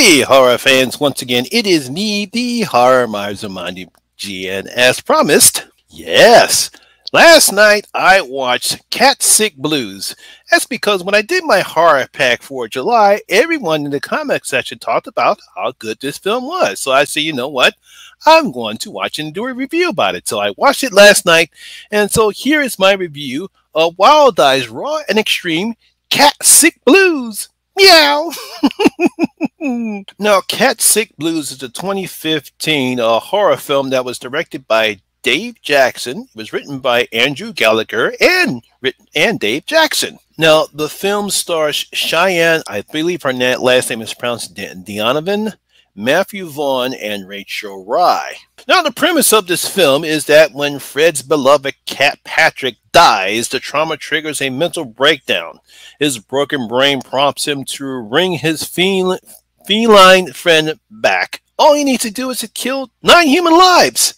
Hey, horror fans, once again, it is me, the Horror Marzamani G, and as promised, yes, last night I watched Cat Sick Blues. That's because when I did my horror pack for July, everyone in the comment section talked about how good this film was. So I said, you know what? I'm going to watch and do a review about it. So I watched it last night, and so here is my review of Wildeye's Raw and Extreme Cat Sick Blues. Meow! Now, Cat Sick Blues is a 2015 horror film that was directed by Dave Jackson. It was written by Andrew Gallagher and Dave Jackson. Now, the film stars Cheyenne, I believe her last name is pronounced Donovan, Matthew Vaughn, and Rachel Rye. Now, the premise of this film is that when Fred's beloved cat Patrick dies, the trauma triggers a mental breakdown. His broken brain prompts him to wring his feline friend back. All he needs to do is to kill 9 human lives.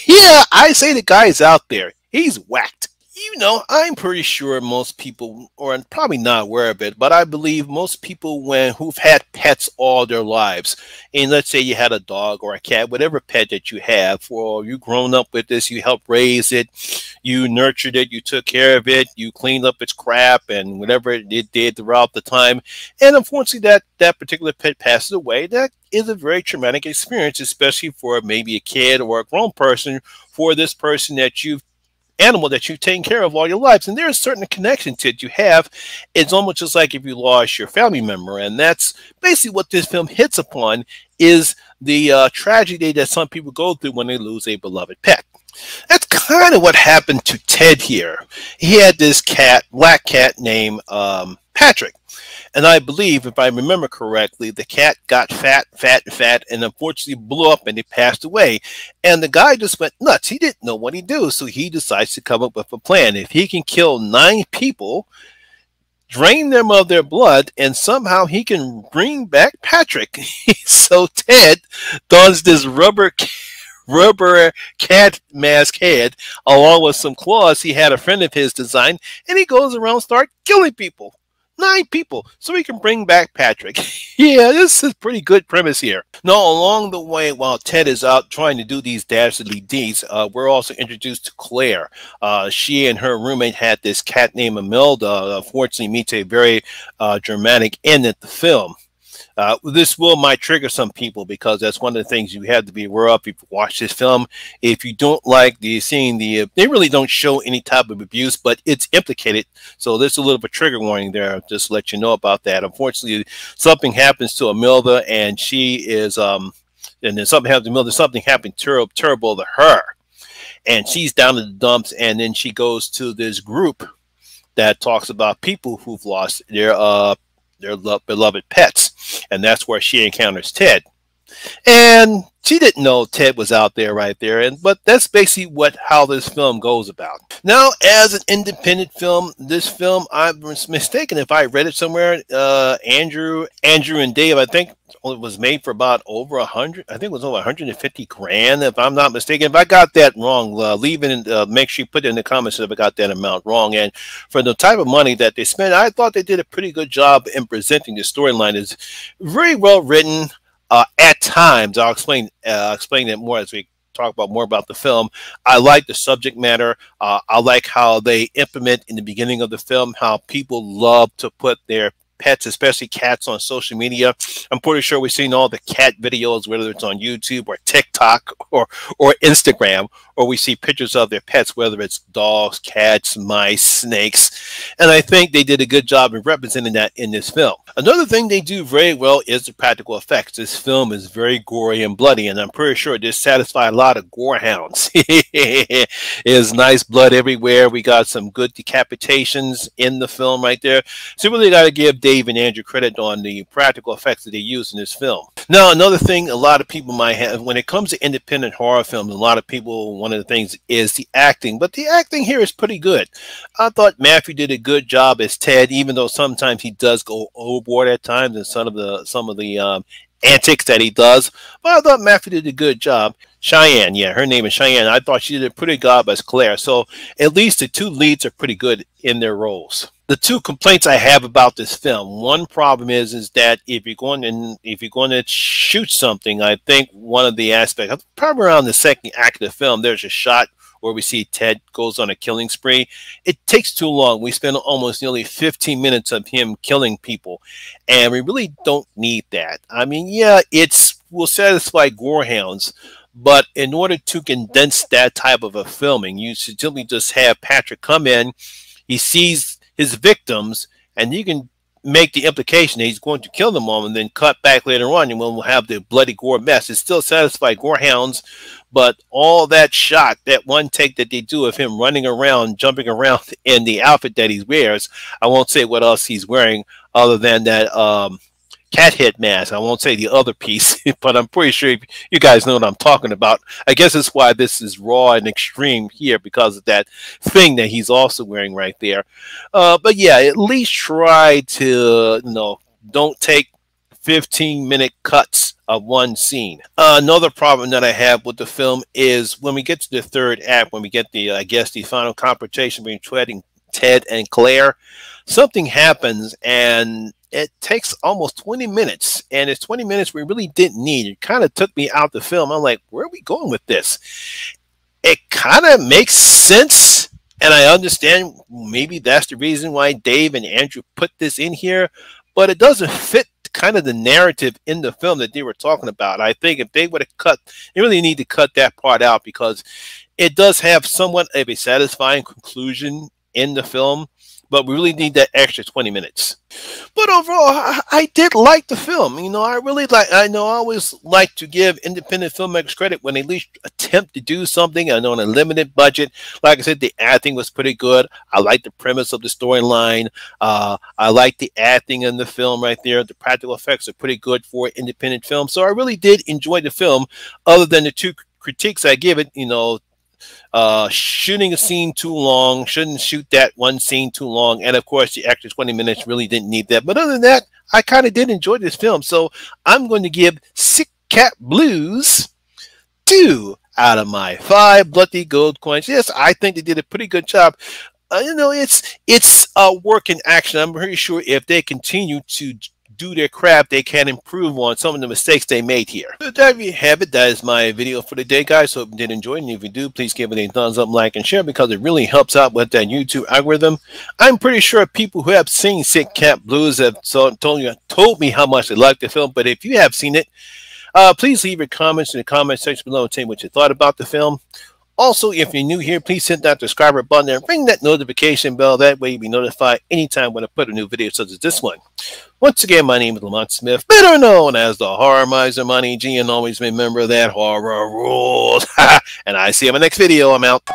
Yeah, I say the guy's out there. He's whacked. You know, I'm pretty sure most people, or probably not aware of it, but I believe most people who've had pets all their lives, and let's say you had a dog or a cat, whatever pet that you have, or you grown up with this, you helped raise it, you nurtured it, you took care of it, you cleaned up its crap and whatever it did throughout the time, and unfortunately that particular pet passes away. That is a very traumatic experience, especially for maybe a kid or a grown person, for this person that you've animal that you've taken care of all your lives, and there's a certain connection to it you have. It's almost just like if you lost your family member, and that's basically what this film hits upon, is the tragedy that some people go through when they lose a beloved pet. That's kind of what happened to Ted here. He had this black cat named Patrick. And I believe, if I remember correctly, the cat got fat, and unfortunately blew up and he passed away. And the guy just went nuts. He didn't know what he'd do. So he decides to come up with a plan. If he can kill 9 people, drain them of their blood, and somehow he can bring back Patrick. So Ted dons this rubber cat mask head along with some claws he had a friend of his design, and he goes around start killing people. 9 people, so we can bring back Patrick. Yeah, this is a pretty good premise here. Now, along the way, while Ted is out trying to do these dastardly deeds, we're also introduced to Claire. She and her roommate had this cat named Imelda. Unfortunately, meets a very dramatic end at the film. This might trigger some people, because that's one of the things you have to be aware of if you watch this film. If you don't like the scene, they really don't show any type of abuse, but it's implicated. So there's a little bit of a trigger warning there, just to let you know about that. Unfortunately, something happens to Imelda, and she is, and then something happens to Imelda, something happened terrible to her. And she's down in the dumps, and then she goes to this group that talks about people who've lost their beloved pets. And that's where she encounters Ted. And she didn't know Ted was out there right there. But that's basically how this film goes about. Now, as an independent film, this film, I was mistaken if I read it somewhere. Andrew and Dave, I think it was made for about over 100. I think it was over 150 grand, if I'm not mistaken. If I got that wrong, leave it and make sure you put it in the comments if I got that amount wrong. And for the type of money that they spent, I thought they did a pretty good job in presenting the storyline. It's very well written. At times, I'll explain that more as we talk more about the film. I like the subject matter. I like how they implement in the beginning of the film how people love to put their pets, especially cats, on social media. I'm pretty sure we've seen all the cat videos, whether it's on YouTube or TikTok or Instagram, or we see pictures of their pets, whether it's dogs, cats, mice, snakes. And I think they did a good job of representing that in this film. Another thing they do very well is the practical effects. This film is very gory and bloody, and I'm pretty sure this satisfies a lot of gore hounds. There's nice blood everywhere. We got some good decapitations in the film right there. So you really got to give Dave and Andrew credit on the practical effects that they use in this film. Now, another thing a lot of people might have, when it comes to independent horror films, a lot of people, one of the things is the acting, but the acting here is pretty good. I thought Matthew did a good job as Ted, even though sometimes he does go overboard at times in some of the antics that he does, but I thought Matthew did a good job. Cheyenne, yeah, her name is Cheyenne. I thought she did a pretty good job as Claire. So at least the 2 leads are pretty good in their roles. The two complaints I have about this film. One problem is that if you're going to shoot something, I think one of the aspects, probably around the second act of the film, there's a shot where we see Ted goes on a killing spree. It takes too long. We spend almost nearly 15 minutes of him killing people, and we really don't need that. I mean, yeah, will satisfy gorehounds, but in order to condense that type of a filming, you should simply just have Patrick come in. He sees his victims, and you can make the implication that he's going to kill them all and then cut back later on, and we'll have the bloody gore mess. It still satisfies gorehounds, but all that shot, that one take that they do of him running around, jumping around in the outfit that he wears, I won't say what else he's wearing other than that cat head mask. I won't say the other piece, but I'm pretty sure you guys know what I'm talking about. I guess that's why this is raw and extreme here, because of that thing that he's also wearing right there. But yeah, at least try to, don't take 15-minute cuts of one scene. Another problem that I have with the film is when we get to the third act, when we get the, I guess, the final confrontation between Ted and Claire, something happens and it takes almost 20 minutes, and it's 20 minutes we really didn't need. It kind of took me out the film. I'm like, where are we going with this? It kind of makes sense, and I understand maybe that's the reason why Dave and Andrew put this in here, but it doesn't fit kind of the narrative in the film that they were talking about. I think if they would have they really need to cut that part out, because it does have somewhat of a satisfying conclusion in the film, but we really need that extra 20 minutes. But overall, I did like the film. I always like to give independent filmmakers credit when they at least attempt to do something. I know on a limited budget. Like I said, the acting was pretty good. I like the premise of the storyline. I like the acting in the film right there. The practical effects are pretty good for an independent film. So I really did enjoy the film, other than the two critiques I give it, shooting a scene too long, shouldn't shoot that one scene too long, and of course the extra 20 minutes really didn't need that. But other than that, I kind of did enjoy this film, so I'm going to give Sick Cat Blues 2 out of my 5 bloody gold coins. Yes, I think they did a pretty good job. It's a work in action. I'm pretty sure if they continue to do their craft, they can improve on some of the mistakes they made here. So there you have it. That is my video for today, guys. Hope you did enjoy it, and if you do, please give it a thumbs up, like, and share, because it really helps out with that YouTube algorithm. I'm pretty sure people who have seen Sick Cat Blues have told me how much they like the film, but if you have seen it, please leave your comments in the comment section below and tell me what you thought about the film. Also, if you're new here, please hit that subscriber button and ring that notification bell. That way you'll be notified anytime when I put a new video such as this one. Once again, my name is Lamont Smith, better known as the Horror Miser Money G, and always remember that horror rules. And I see you in my next video. I'm out.